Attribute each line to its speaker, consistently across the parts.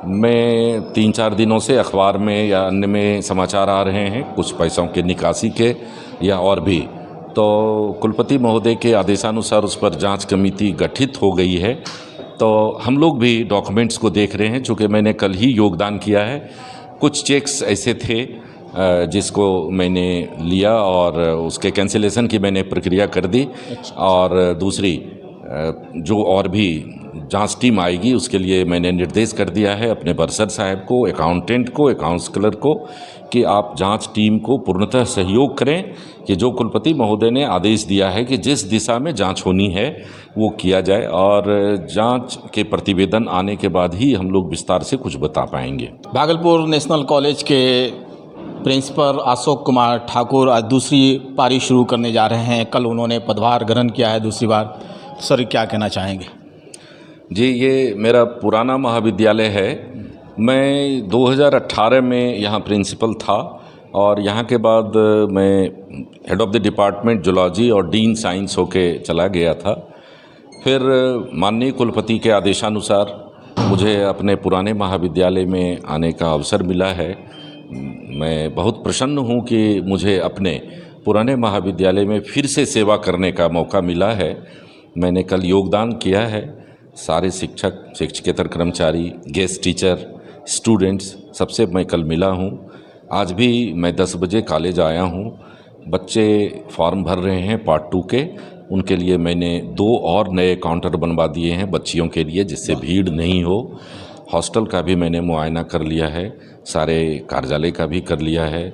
Speaker 1: मैं 3-4 दिनों से अखबार में या अन्य में समाचार आ रहे हैं कुछ पैसों के निकासी के या और भी, तो कुलपति महोदय के आदेशानुसार उस पर जांच कमेटी गठित हो गई है। तो हम लोग भी डॉक्यूमेंट्स को देख रहे हैं। चूँकि मैंने कल ही योगदान किया है, कुछ चेक्स ऐसे थे जिसको मैंने लिया और उसके कैंसिलेशन की मैंने प्रक्रिया कर दी। और दूसरी जो और भी जांच टीम आएगी उसके लिए मैंने निर्देश कर दिया है अपने बरसर साहब को, अकाउंटेंट को, अकाउंट्स क्लर्क को कि आप जांच टीम को पूर्णतः सहयोग करें कि जो कुलपति महोदय ने आदेश दिया है कि जिस दिशा में जांच होनी है वो किया जाए, और जांच के प्रतिवेदन आने के बाद ही हम लोग विस्तार से कुछ बता पाएंगे।
Speaker 2: भागलपुर नेशनल कॉलेज के प्रिंसिपल अशोक कुमार ठाकुर आज दूसरी पारी शुरू करने जा रहे हैं। कल उन्होंने पदभार ग्रहण किया है दूसरी बार। सर, क्या कहना चाहेंगे?
Speaker 1: जी, ये मेरा पुराना महाविद्यालय है। मैं 2018 में यहाँ प्रिंसिपल था और यहाँ के बाद मैं head of the department zoology और डीन साइंस होके चला गया था। फिर माननीय कुलपति के आदेशानुसार मुझे अपने पुराने महाविद्यालय में आने का अवसर मिला है। मैं बहुत प्रसन्न हूँ कि मुझे अपने पुराने महाविद्यालय में फिर से सेवा करने का मौका मिला है। मैंने कल योगदान किया है। सारे शिक्षक, शिक्षकेतर कर्मचारी, गेस्ट टीचर, स्टूडेंट्स सबसे मैं कल मिला हूँ। आज भी मैं 10 बजे कॉलेज आया हूँ। बच्चे फॉर्म भर रहे हैं पार्ट 2 के, उनके लिए मैंने 2 और नए काउंटर बनवा दिए हैं बच्चियों के लिए, जिससे भीड़ नहीं हो। हॉस्टल का भी मैंने मुआयना कर लिया है, सारे कार्यालय का भी कर लिया है,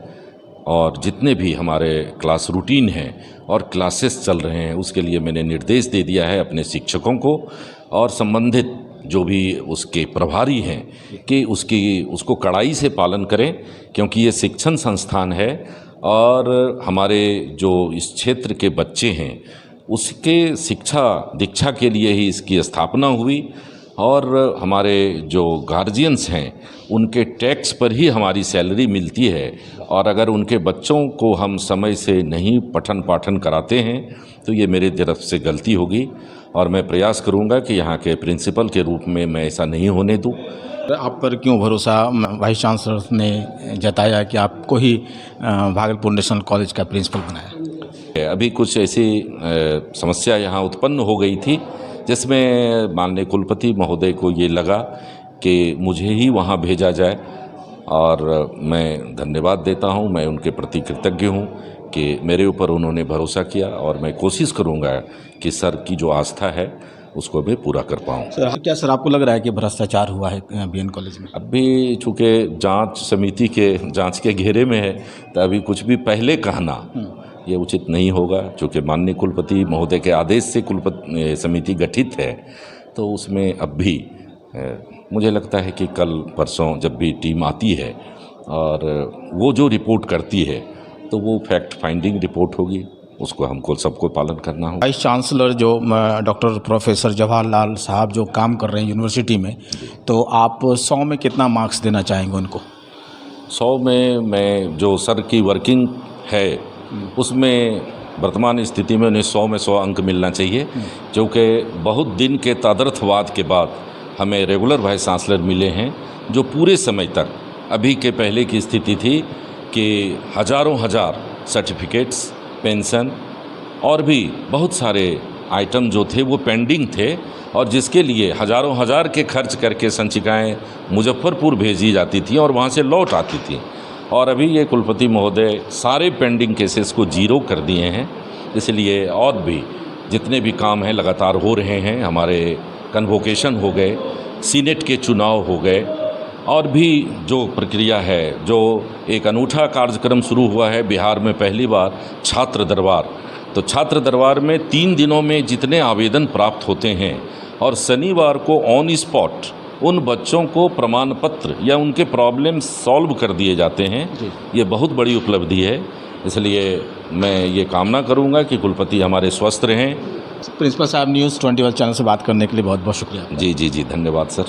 Speaker 1: और जितने भी हमारे क्लास रूटीन हैं और क्लासेस चल रहे हैं उसके लिए मैंने निर्देश दे दिया है अपने शिक्षकों को और संबंधित जो भी उसके प्रभारी हैं कि उसको कड़ाई से पालन करें, क्योंकि ये शिक्षण संस्थान है और हमारे जो इस क्षेत्र के बच्चे हैं उसके शिक्षा दीक्षा के लिए ही इसकी स्थापना हुई, और हमारे जो गार्जियंस हैं उनके टैक्स पर ही हमारी सैलरी मिलती है। और अगर उनके बच्चों को हम समय से नहीं पठन पाठन कराते हैं तो ये मेरे तरफ से गलती होगी, और मैं प्रयास करूंगा कि यहाँ के प्रिंसिपल के रूप में मैं ऐसा नहीं होने दूं।
Speaker 2: आप पर क्यों भरोसा वाइस चांसलर ने जताया कि आपको ही भागलपुर नेशनल कॉलेज का प्रिंसिपल बनाया?
Speaker 1: अभी कुछ ऐसी समस्या यहाँ उत्पन्न हो गई थी जिसमें माननीय कुलपति महोदय को ये लगा कि मुझे ही वहाँ भेजा जाए, और मैं धन्यवाद देता हूँ। मैं उनके प्रति कृतज्ञ हूँ कि मेरे ऊपर उन्होंने भरोसा किया, और मैं कोशिश करूँगा कि सर की जो आस्था है उसको भी पूरा कर पाऊँ।
Speaker 2: सर, क्या सर आपको लग रहा है कि भ्रष्टाचार हुआ है बीएन कॉलेज में?
Speaker 1: अभी चूँकि जांच समिति के जांच के घेरे में है तो अभी कुछ भी पहले कहना ये उचित नहीं होगा। चूँकि माननीय कुलपति महोदय के आदेश से कुलपति समिति गठित है, तो उसमें अब भी मुझे लगता है कि कल परसों जब भी टीम आती है और वो जो रिपोर्ट करती है तो वो फैक्ट फाइंडिंग रिपोर्ट होगी, उसको हमको सबको पालन करना होगा।
Speaker 2: वाइस चांसलर जो डॉक्टर प्रोफेसर जवाहरलाल साहब जो काम कर रहे हैं यूनिवर्सिटी में, तो आप 100 में कितना मार्क्स देना चाहेंगे उनको?
Speaker 1: 100 में मैं जो सर की वर्किंग है उसमें वर्तमान स्थिति में उन्हें 100 में 100 अंक मिलना चाहिए, क्योंकि बहुत दिन के तदर्थवाद के बाद हमें रेगुलर वाइस चांसलर मिले हैं जो पूरे समय तक, अभी के पहले की स्थिति थी कि हज़ारों हजार सर्टिफिकेट्स, पेंशन और भी बहुत सारे आइटम जो थे वो पेंडिंग थे, और जिसके लिए हज़ारों हजार के खर्च करके संचिकाएँ मुजफ्फरपुर भेजी जाती थी और वहाँ से लौट आती थी। और अभी ये कुलपति महोदय सारे पेंडिंग केसेस को जीरो कर दिए हैं, इसलिए और भी जितने भी काम हैं लगातार हो रहे हैं। हमारे कन्वोकेशन हो गए, सीनेट के चुनाव हो गए, और भी जो प्रक्रिया है, जो एक अनूठा कार्यक्रम शुरू हुआ है बिहार में पहली बार, छात्र दरबार। तो छात्र दरबार में 3 दिनों में जितने आवेदन प्राप्त होते हैं और शनिवार को ऑन स्पॉट उन बच्चों को प्रमाण पत्र या उनके प्रॉब्लम सॉल्व कर दिए जाते हैं, ये बहुत बड़ी उपलब्धि है। इसलिए मैं ये कामना करूंगा कि कुलपति हमारे स्वस्थ रहें।
Speaker 2: प्रिंसिपल साहब, न्यूज़ 21 चैनल से बात करने के लिए बहुत बहुत शुक्रिया।
Speaker 1: जी, धन्यवाद सर।